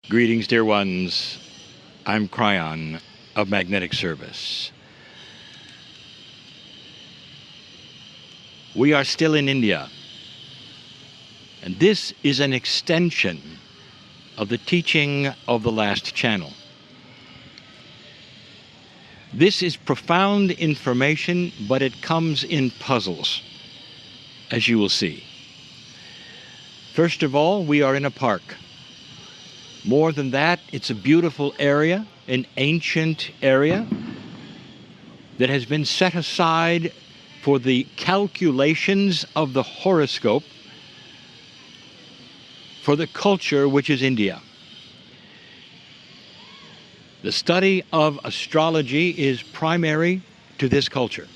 Greetings, dear ones. I'm Kryon of Magnetic Service. We are still in India, and this is an extension of the teaching of the last channel. This is profound information, but it comes in puzzles, as you will see. First of all, we are in a park. More than that, it's a beautiful area, an ancient area that has been set aside for the calculations of the horoscope for the culture which is India. The study of astrology is primary to this culture.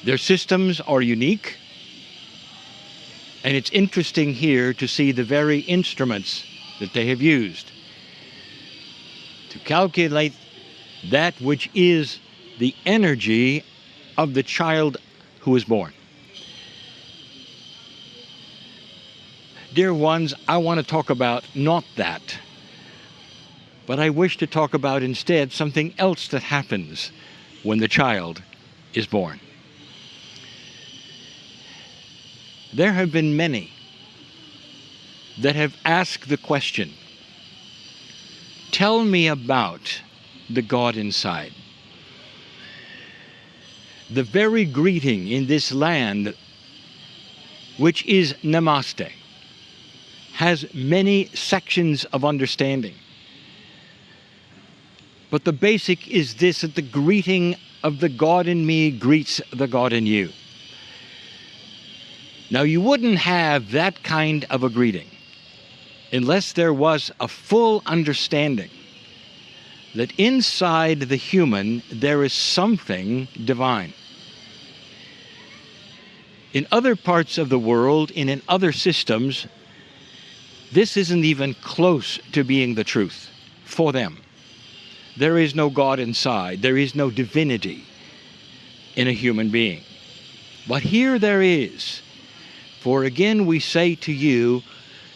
Their systems are unique. And it's interesting here to see the very instruments that they have used to calculate that which is the energy of the child who is born. Dear ones, I want to talk about not that, but I wish to talk about instead something else that happens when the child is born. There have been many that have asked the question, tell me about the God inside. The very greeting in this land, which is Namaste, has many sections of understanding. But the basic is this, that the greeting of the God in me greets the God in you. Now, you wouldn't have that kind of a greeting unless there was a full understanding that inside the human there is something divine. In other parts of the world and in other systems, this isn't even close to being the truth for them. There is no God inside. There is no divinity in a human being. But here there is. For again, we say to you,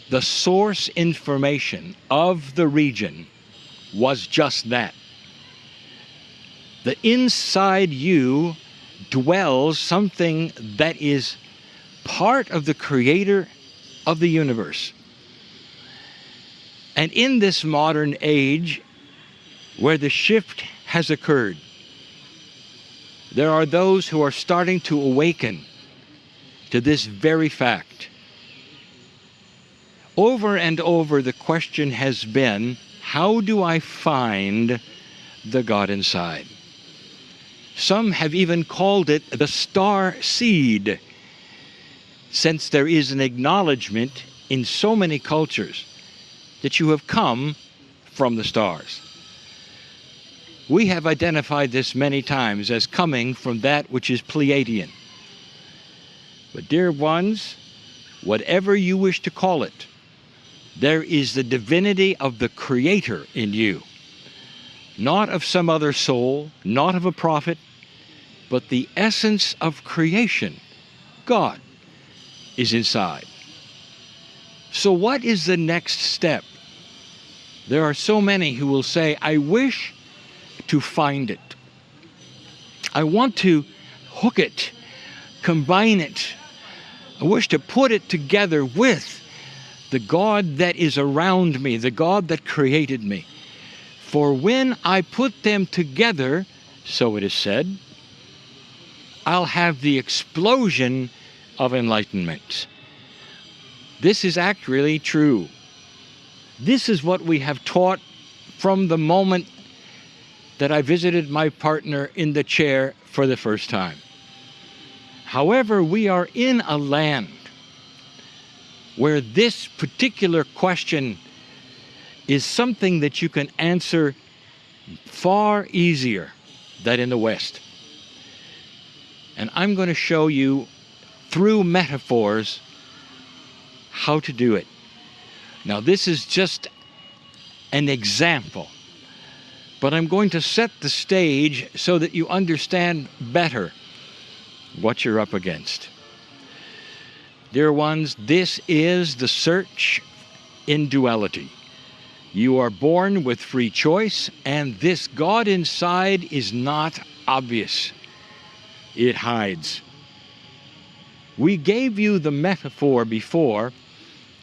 the source information of the region was just that. The inside you dwells something that is part of the creator of the universe. And in this modern age, where the shift has occurred, there are those who are starting to awaken to this very fact. Over and over, the question has been, how do I find the God inside? Some have even called it the star seed, since there is an acknowledgement in so many cultures that you have come from the stars. We have identified this many times as coming from that which is Pleiadian. But dear ones, whatever you wish to call it, there is the divinity of the Creator in you. Not of some other soul, not of a prophet, but the essence of creation, God, is inside. So what is the next step? There are so many who will say, I wish to find it. I want to hook it, combine it. I wish to put it together with the God that is around me, the God that created me. For when I put them together, so it is said, I'll have the explosion of enlightenment. This is actually true. This is what we have taught from the moment that I visited my partner in the chair for the first time. However, we are in a land where this particular question is something that you can answer far easier than in the West. And I'm going to show you through metaphors how to do it. Now, this is just an example, but I'm going to set the stage so that you understand better what you're up against. Dear ones, this is the search in duality. You are born with free choice, and this God inside is not obvious. It hides. We gave you the metaphor before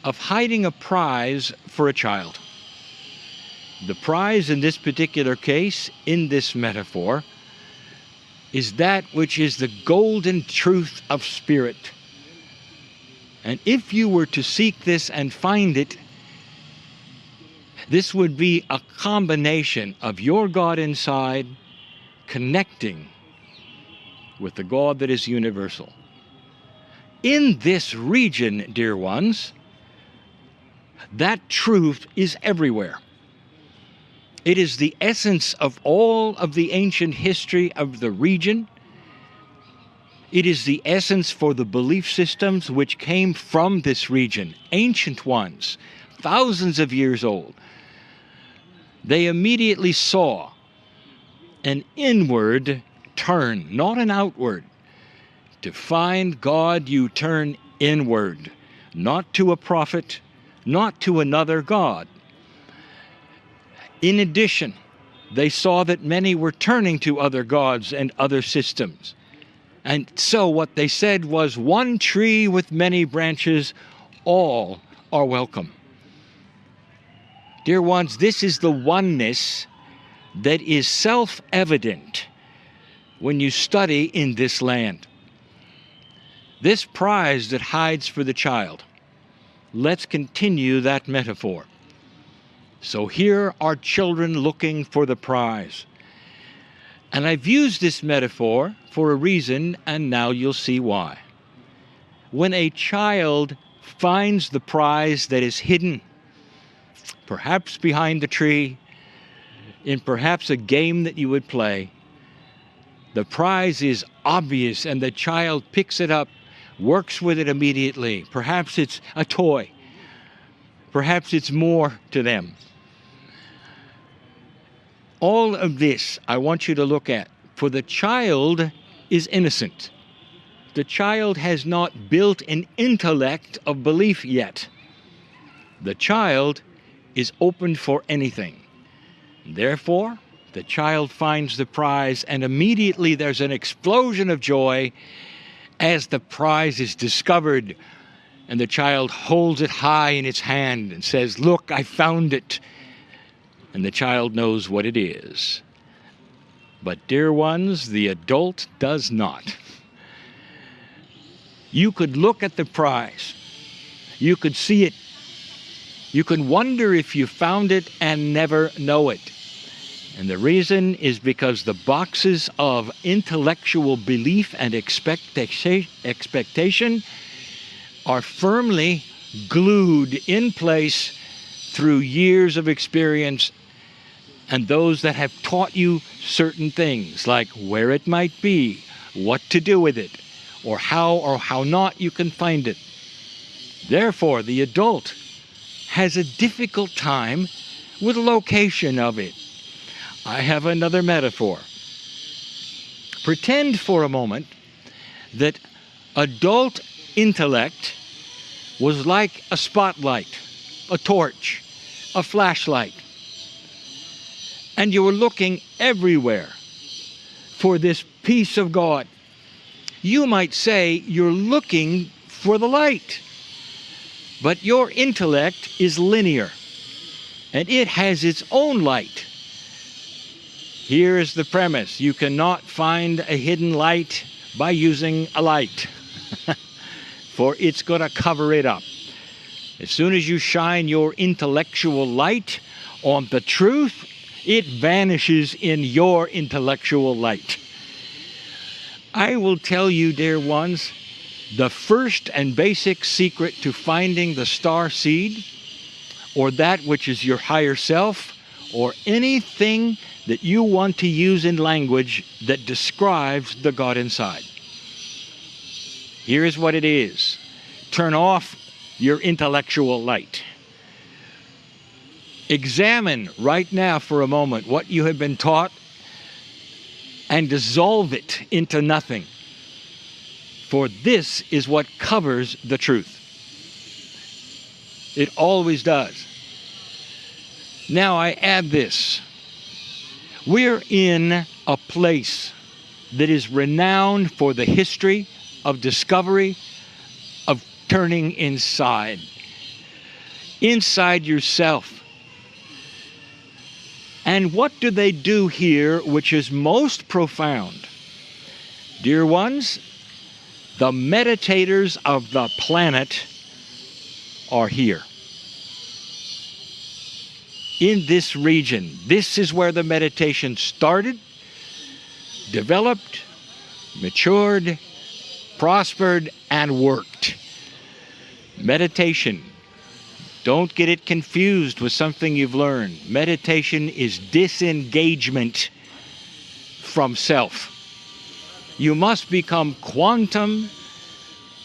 of hiding a prize for a child. The prize in this particular case, in this metaphor, is that which is the golden truth of spirit. And if you were to seek this and find it, this would be a combination of your God inside connecting with the God that is universal. In this region, dear ones, that truth is everywhere. It is the essence of all of the ancient history of the region. It is the essence for the belief systems which came from this region, ancient ones, thousands of years old. They immediately saw an inward turn, not an outward. To find God, you turn inward, not to a prophet, not to another God. In addition, they saw that many were turning to other gods and other systems. And so what they said was, one tree with many branches, all are welcome. Dear ones, this is the oneness that is self-evident when you study in this land. This prize that hides for the child. Let's continue that metaphor. So here are children looking for the prize. And I've used this metaphor for a reason, and now you'll see why. When a child finds the prize that is hidden, perhaps behind the tree, in perhaps a game that you would play, the prize is obvious and the child picks it up, works with it immediately. Perhaps it's a toy. Perhaps it's more to them. All of this I want you to look at, for the child is innocent. The child has not built an intellect of belief yet. The child is open for anything. Therefore, the child finds the prize, and immediately there's an explosion of joy as the prize is discovered, and the child holds it high in its hand and says, "Look, I found it." And the child knows what it is. But, dear ones, the adult does not. You could look at the prize. You could see it. You can wonder if you found it and never know it. And the reason is because the boxes of intellectual belief and expectation are firmly glued in place through years of experience, and those that have taught you certain things, like where it might be, what to do with it, or how not you can find it. Therefore, the adult has a difficult time with location of it. I have another metaphor. Pretend for a moment that adult intellect was like a spotlight, a torch, a flashlight, and you were looking everywhere for this piece of God. You might say you're looking for the light, but your intellect is linear, and it has its own light. Here is the premise. You cannot find a hidden light by using a light, for it's going to cover it up. As soon as you shine your intellectual light on the truth, it vanishes in your intellectual light. I will tell you, dear ones, the first and basic secret to finding the star seed, or that which is your higher self, or anything that you want to use in language that describes the God inside. Here is what it is. Turn off your intellectual light. Examine right now for a moment what you have been taught and dissolve it into nothing. For this is what covers the truth. It always does. Now I add this. We're in a place that is renowned for the history of discovery, of turning inside yourself. And what do they do here, which is most profound? Dear ones, the meditators of the planet are here. In this region, this is where the meditation started, developed, matured, prospered, and worked. Meditation. Don't get it confused with something you've learned. Meditation is disengagement from self. You must become quantum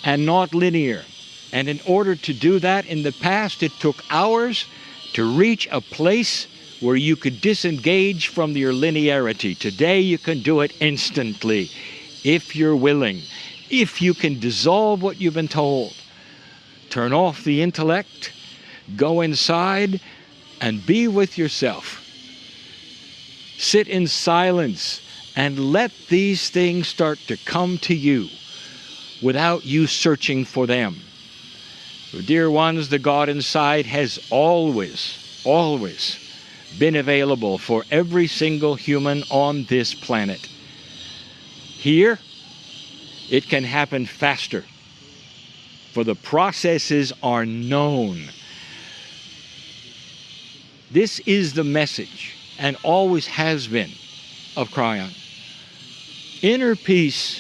and not linear. And in order to do that, in the past, it took hours to reach a place where you could disengage from your linearity. Today, you can do it instantly, if you're willing, if you can dissolve what you've been told. Turn off the intellect, go inside, and be with yourself. Sit in silence and let these things start to come to you without you searching for them. Dear ones, the God inside has always, always been available for every single human on this planet. Here, it can happen faster, for the processes are known. This is the message, and always has been, of Kryon. Inner peace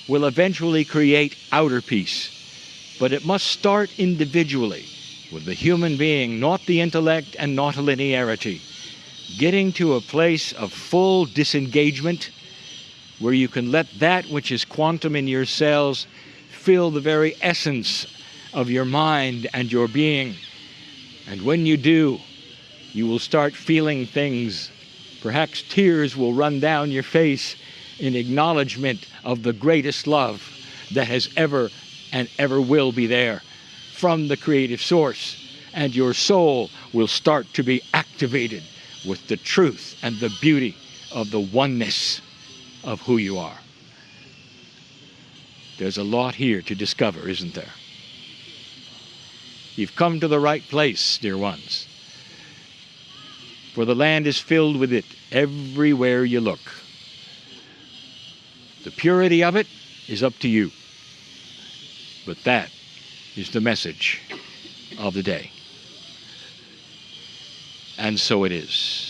will eventually create outer peace. But it must start individually, with the human being, not the intellect and not a linearity. Getting to a place of full disengagement, where you can let that which is quantum in your cells fill the very essence of your mind and your being. And when you do, you will start feeling things. Perhaps tears will run down your face in acknowledgement of the greatest love that has ever and ever will be there from the creative source. And your soul will start to be activated with the truth and the beauty of the oneness of who you are. There's a lot here to discover, isn't there? You've come to the right place, dear ones, for the land is filled with it everywhere you look. The purity of it is up to you. But that is the message of the day. And so it is.